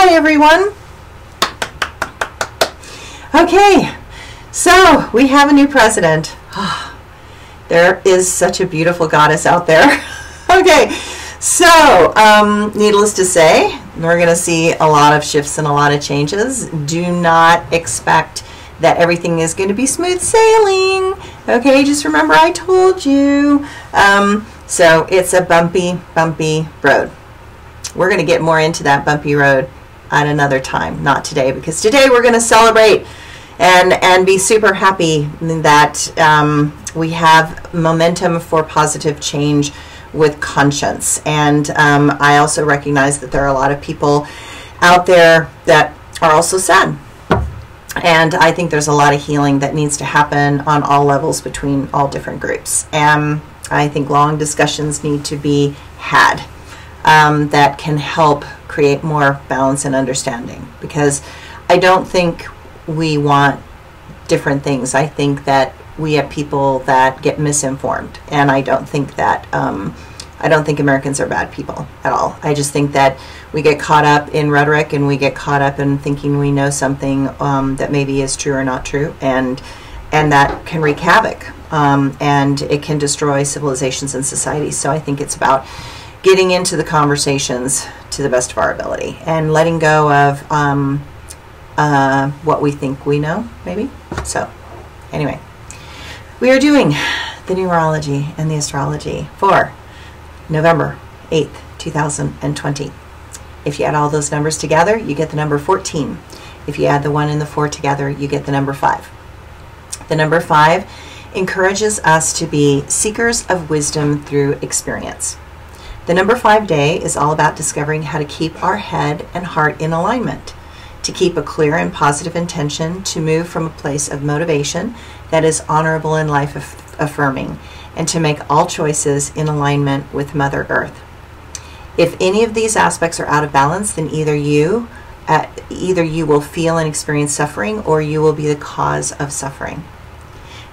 Hi everyone. Okay, so we have a new president. There is such a beautiful goddess out there. Okay, so needless to say, we're going to see a lot of shifts and a lot of changes. Do not expect that everything is going to be smooth sailing. Okay, just remember I told you. So it's a bumpy road. We're going to get more into that bumpy road at another time, not today, because today we're going to celebrate and be super happy that we have momentum for positive change with conscience. And I also recognize that there are a lot of people out there that are also sad. And I think there's a lot of healing that needs to happen on all levels between all different groups. I think long discussions need to be had that can help create more balance and understanding, because I don't think we want different things. I think that we have people that get misinformed, and I don't think that Americans are bad people at all. I just think that we get caught up in rhetoric, and we get caught up in thinking we know something that maybe is true or not true, and that can wreak havoc, and it can destroy civilizations and societies. So I think it's about getting into the conversations to the best of our ability and letting go of what we think we know, maybe. So anyway, we are doing the numerology and the astrology for November 8th, 2020. If you add all those numbers together, you get the number 14. If you add the 1 and the 4 together, you get the number 5. The number 5 encourages us to be seekers of wisdom through experience. The number 5 day is all about discovering how to keep our head and heart in alignment, to keep a clear and positive intention, to move from a place of motivation that is honorable and life affirming, and to make all choices in alignment with Mother Earth. If any of these aspects are out of balance, then either you will feel and experience suffering, or you will be the cause of suffering.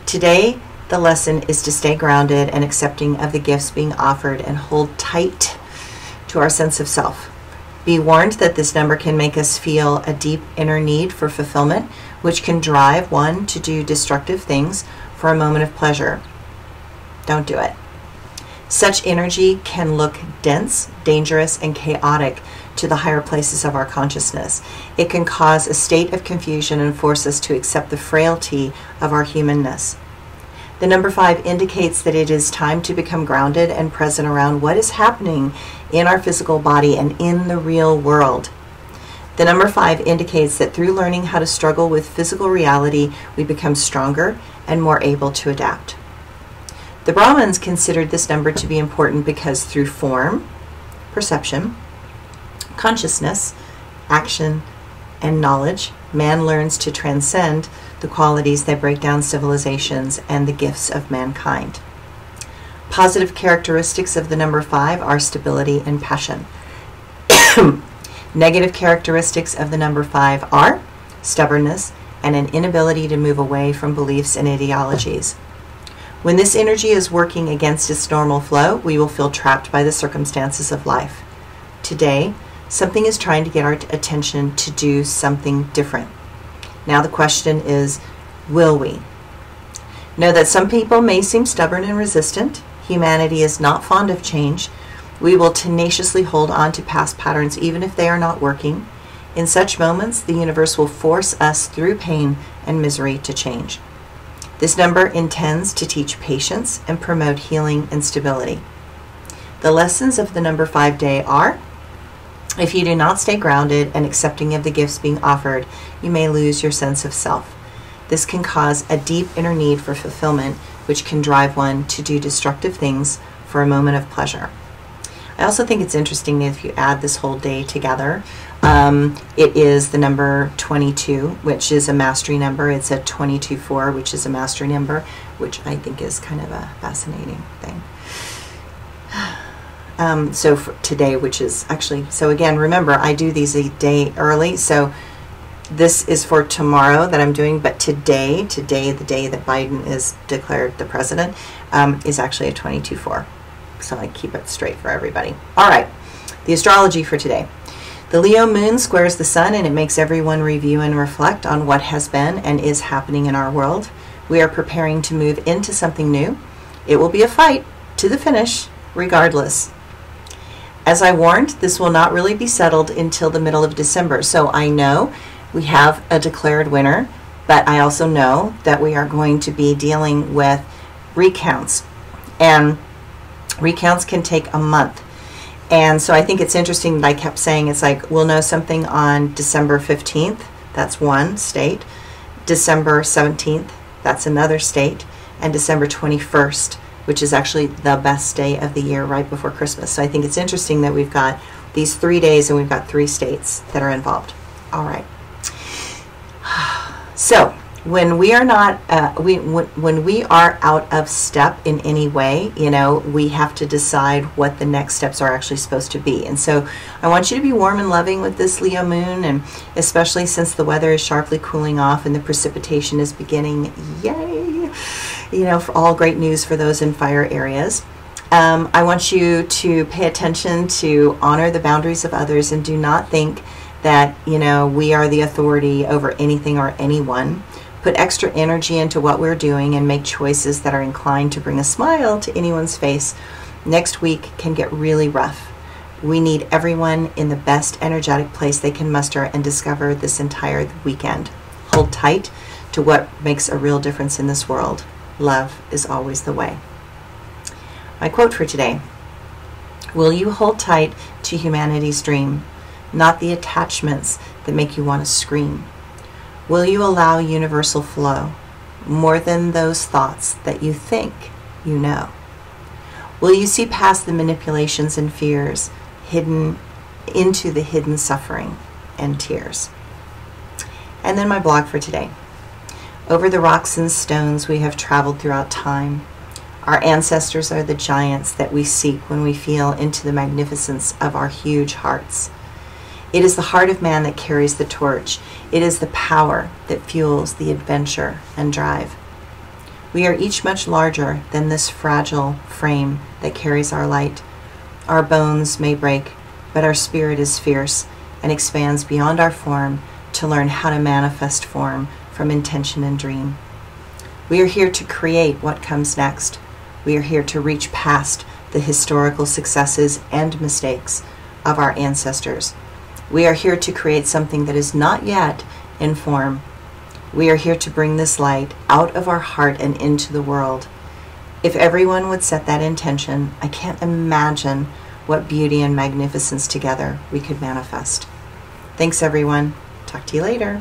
Today, the lesson is to stay grounded and accepting of the gifts being offered and hold tight to our sense of self. Be warned that this number can make us feel a deep inner need for fulfillment, which can drive one to do destructive things for a moment of pleasure. Don't do it. Such energy can look dense, dangerous, and chaotic to the higher places of our consciousness. It can cause a state of confusion and force us to accept the frailty of our humanness. The number 5 indicates that it is time to become grounded and present around what is happening in our physical body and in the real world. The number 5 indicates that through learning how to struggle with physical reality, we become stronger and more able to adapt. The Brahmins considered this number to be important because through form, perception, consciousness, action, and knowledge, man learns to transcend the qualities that break down civilizations and the gifts of mankind. Positive characteristics of the number 5 are stability and passion. Negative characteristics of the number 5 are stubbornness and an inability to move away from beliefs and ideologies. When this energy is working against its normal flow, we will feel trapped by the circumstances of life. Today, something is trying to get our attention to do something different. Now the question is, will we? Know that some people may seem stubborn and resistant. Humanity is not fond of change. We will tenaciously hold on to past patterns even if they are not working. In such moments, the universe will force us through pain and misery to change. This number intends to teach patience and promote healing and stability. The lessons of the number 5 day are: if you do not stay grounded and accepting of the gifts being offered, you may lose your sense of self. This can cause a deep inner need for fulfillment, which can drive one to do destructive things for a moment of pleasure. I also think it's interesting that if you add this whole day together, it is the number 22, which is a mastery number. It's a 22-4, which is a mastery number, which I think is kind of a fascinating thing. So for today, which is actually, so again, remember, I do these a day early, so this is for tomorrow that I'm doing, but today, the day that Biden is declared the president, is actually a 22-4. So I keep it straight for everybody. All right, the astrology for today. The Leo moon squares the sun, and it makes everyone review and reflect on what has been and is happening in our world. We are preparing to move into something new. It will be a fight to the finish, regardless. As I warned, this will not really be settled until the middle of December. So I know we have a declared winner, but I also know that we are going to be dealing with recounts. And recounts can take a month. And so I think it's interesting that I kept saying, it's like, we'll know something on December 15th. That's one state. December 17th, that's another state. And December 21st, which is actually the best day of the year, right before Christmas. So I think it's interesting that we've got these 3 days and we've got 3 states that are involved. All right. So when we are not, when we are out of step in any way, you know, we have to decide what the next steps are actually supposed to be. And so I want you to be warm and loving with this Leo moon, and especially since the weather is sharply cooling off and the precipitation is beginning. Yay! You know, for all great news for those in fire areas. I want you to pay attention to honor the boundaries of others, and do not think that, you know, we are the authority over anything or anyone. Put extra energy into what we're doing and make choices that are inclined to bring a smile to anyone's face. Next week can get really rough. We need everyone in the best energetic place they can muster and discover this entire weekend. Hold tight to what makes a real difference in this world. Love is always the way. My quote for today: will you hold tight to humanity's dream, not the attachments that make you want to scream? Will you allow universal flow, more than those thoughts that you think you know? Will you see past the manipulations and fears, hidden into the hidden suffering and tears? And then my blog for today. Over the rocks and stones we have traveled throughout time. Our ancestors are the giants that we seek when we feel into the magnificence of our huge hearts. It is the heart of man that carries the torch. It is the power that fuels the adventure and drive. We are each much larger than this fragile frame that carries our light. Our bones may break, but our spirit is fierce and expands beyond our form to learn how to manifest form from intention and dream. We are here to create what comes next. We are here to reach past the historical successes and mistakes of our ancestors. We are here to create something that is not yet in form. We are here to bring this light out of our heart and into the world. If everyone would set that intention, I can't imagine what beauty and magnificence together we could manifest. Thanks, everyone. Talk to you later.